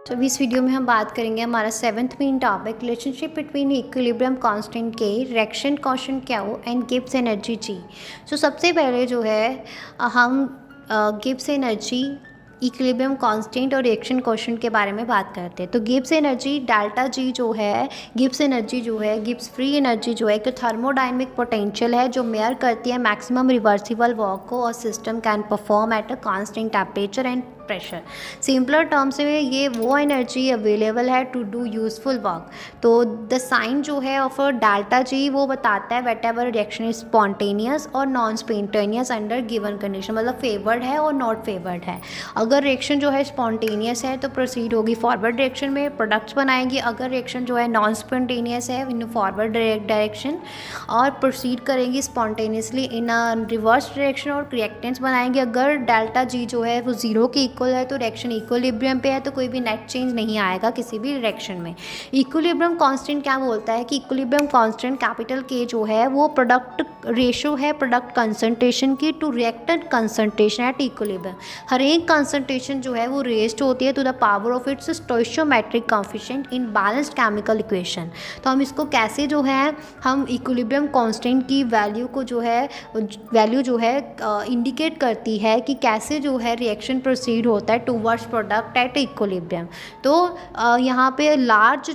तो अभी इस वीडियो में हम बात करेंगे हमारा 7th main topic relationship between equilibrium constant के रिएक्शन कांस्टेंट क्या हो एंड गिब्स एनर्जी जी। सो सबसे पहले जो है हम गिब्स एनर्जी इक्विलिब्रियम कांस्टेंट और रिएक्शन कांस्टेंट के बारे में बात करते हैं। तो गिब्स एनर्जी डेल्टा जी जो है, गिब्स एनर्जी जो है, गिब्स फ्री एनर्जी जो है एक थर्मोडायनेमिक पोटेंशियल है जो मेयर करती है मैक्सिमम रिवर्सिबल वर्क को और system can perform at a constant temperature and pressure. Simpler terms में ये वो एनर्जी अवेलेबल है टू डू यूजफुल वर्क। तो द साइन जो है ऑफ डेल्टा जी वो बताता है whether reaction is spontaneous और non spontaneous under given condition, मतलब फेवर्ड है और नॉट फेवर्ड है। अगर रिएक्शन जो है स्पॉन्टेनियस है तो प्रोसीड होगी फॉरवर्ड डायरेक्शन में, प्रोडक्ट्स बनाएंगी। अगर रिएक्शन जो है नॉन स्पॉन्टेनियस है इन फॉरवर्ड डायरेक्शन और प्रोसीड करेंगी स्पॉन्टेनियसली इन रिवर्स डायरेक्शन और रिएक्टेंट्स बनाएंगे। अगर डेल्टा जी जो है वो जीरो के इक्वल है तो रिएक्शन इक्विलिब्रियम पे है, तो कोई भी नेट चेंज नहीं आएगा किसी भी रिएक्शन में। इक्विलिब्रियम कांस्टेंट क्या बोलता है कि इक्विलिब्रियम कांस्टेंट कैपिटल के जो है वो प्रोडक्ट रेशो है प्रोडक्ट कंसंट्रेशन की to reactant concentration at equilibrium. हर एक कंसंट्रेशन जो है वो रेस्ड होती है to the power of its stoichiometric coefficient in balanced chemical equation. तो हम इसको कैसे जो है हम इक्विलिब्रियम कांस्टेंट की वैल्यू को जो है इंडिकेट करती है कि कैसे जो है रिएक्शन प्रोसीड होता है टूवर्ड्स प्रोडक्ट एट इक्विलिब्रियम। तो यहाँ पे लार्ज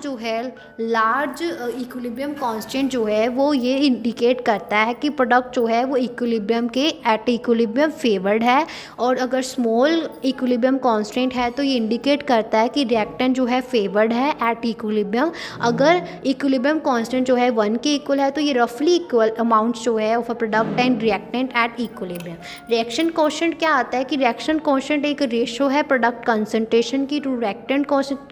इक्विलिब्रियम कांस्टेंट जो है वो ये इंडिकेट करता है कि प्रोडक्ट जो है वो इक्विलिब्रियम के एट इक्विलिब्रियम फेवर्ड है, और अगर स्मॉल इक्विलिब्रियम कांस्टेंट है तो ये इंडिकेट करता है कि रिएक्टेंट जो है फेवर्ड है एट इक्विलिब्रियम। अगर इक्विलिब्रियम कांस्टेंट जो है 1 के इक्वल है तो ये रफली इक्वल अमाउंट जो है of a product and reactant at equilibrium. Reaction constant क्या आता है कि रिएक्शन कांस्टेंट एक रेशो है प्रोडक्ट कंसंट्रेशन की to reactant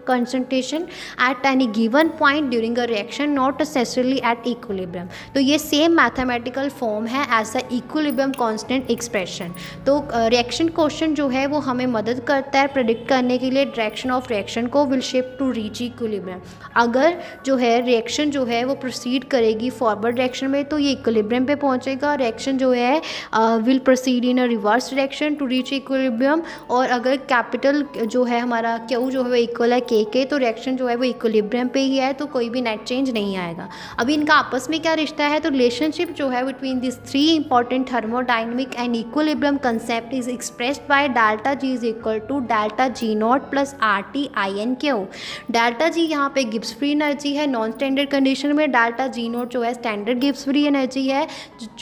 concentration at any given point during a reaction, not necessarily at equilibrium. तो ये सेम मैथमेटिकल फॉर्म है as a equilibrium constant expression. तो रिएक्शन कांस्टेंट जो है वो हमें मदद करता है प्रेडिक्ट करने के लिए डायरेक्शन ऑफ रिएक्शन को will shape to reach equilibrium. अगर जो है रिएक्शन जो है वो प्रोसीड करेगी फॉरवर्ड डायरेक्शन में तो ये इक्विलिब्रियम पे पहुंचेगा। रिएक्शन जो है will proceed in a reverse direction to reach equilibrium. और अगर कैपिटल जो है हमारा क्यू जो है वो इक्वल है के तो रिएक्शन जो है वो इक्विलिब्रियम पे ही है, तो कोई भी नेट चेंज नहीं आएगा। अभी इनका आपस में क्या रिश्ता है, तो रिलेशनशिप जो है between this 3 important thermodynamic and equilibrium concept is expressed by delta G is equal to delta G not plus R T I N Q. Delta G यहाँ पे गिब्स फ्री एनर्जी है, नॉन स्टैंडर्ड कंडीशन में delta G naught जो है standard Gibbs free energy है,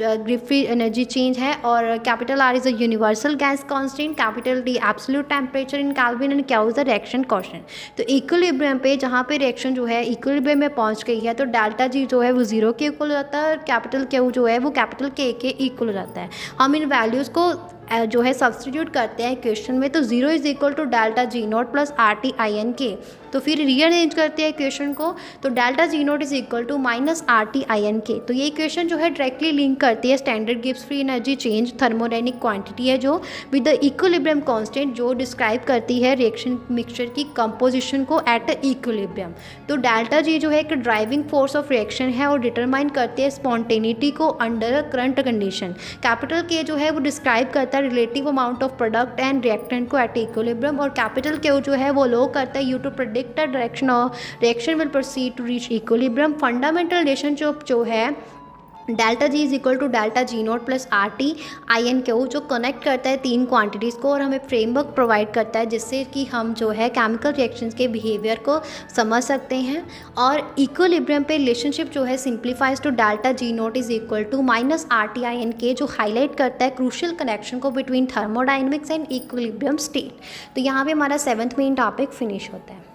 Gibbs free energy change है। और capital R is a universal gas constant, capital D absolute temperature in kelvin and क्या is the reaction constant. तो equilibrium पे जहाँ पे रिएक्शन जो है इक्विलिब्रियम में पहुँच गई है तो डेल्टा जी जो है वो 0 के इक्वल हो जाता है, कैपिटल क्यू जो है वो कैपिटल के इक्वल हो जाता है। हम इन वैल्यूज़ को जो है सब्सटीट्यूट करते हैं इक्वेशन में, तो 0 is equal to delta G not plus R T I N K. तो फिर रीअरेंज करते हैं इक्वेशन को, तो delta G not is equal to minus R T I N K. तो ये इक्वेशन जो है डायरेक्टली लिंक करती है standard Gibbs free energy change thermodynamic quantity है जो विद द इक्विलिब्रियम कांस्टेंट जो डिस्क्राइब करती है रिएक्शन मिक्सचर की कंपोजिशन को एट इक्विलिब्रियम। तो डेल्टा जी जो है एक ड्राइविंग फोर्स ऑफ रिएक्शन है और डिटरमाइन करती है स्पॉन्टेनिटी को under a current condition. Capital के जो है वो डिस्क्राइब करता है relative amount of product and reactant को एट इक्विलिब्रियम, और कैपिटल क्यू जो है वो लो करता है you to predict the direction of reaction will proceed to reach equilibrium. Fundamental relationship जो है delta G is equal to delta G not plus R T I N Q जो कनेक्ट करता है 3 क्वांटिटीज़ को और हमें फ्रेमवर्क प्रोवाइड करता है जिससे कि हम जो है केमिकल रिएक्शंस के बिहेवियर को समझ सकते हैं। और इक्विलिब्रियम पे रिलेशनशिप जो है simplifies to delta G not is equal to minus R T I N K जो हाईलाइट करता है क्रूशियल कनेक्शन को between thermodynamics and equilibrium state. तो यहाँ पे हमारा 7th मेन टॉपिक फिनिश होता है।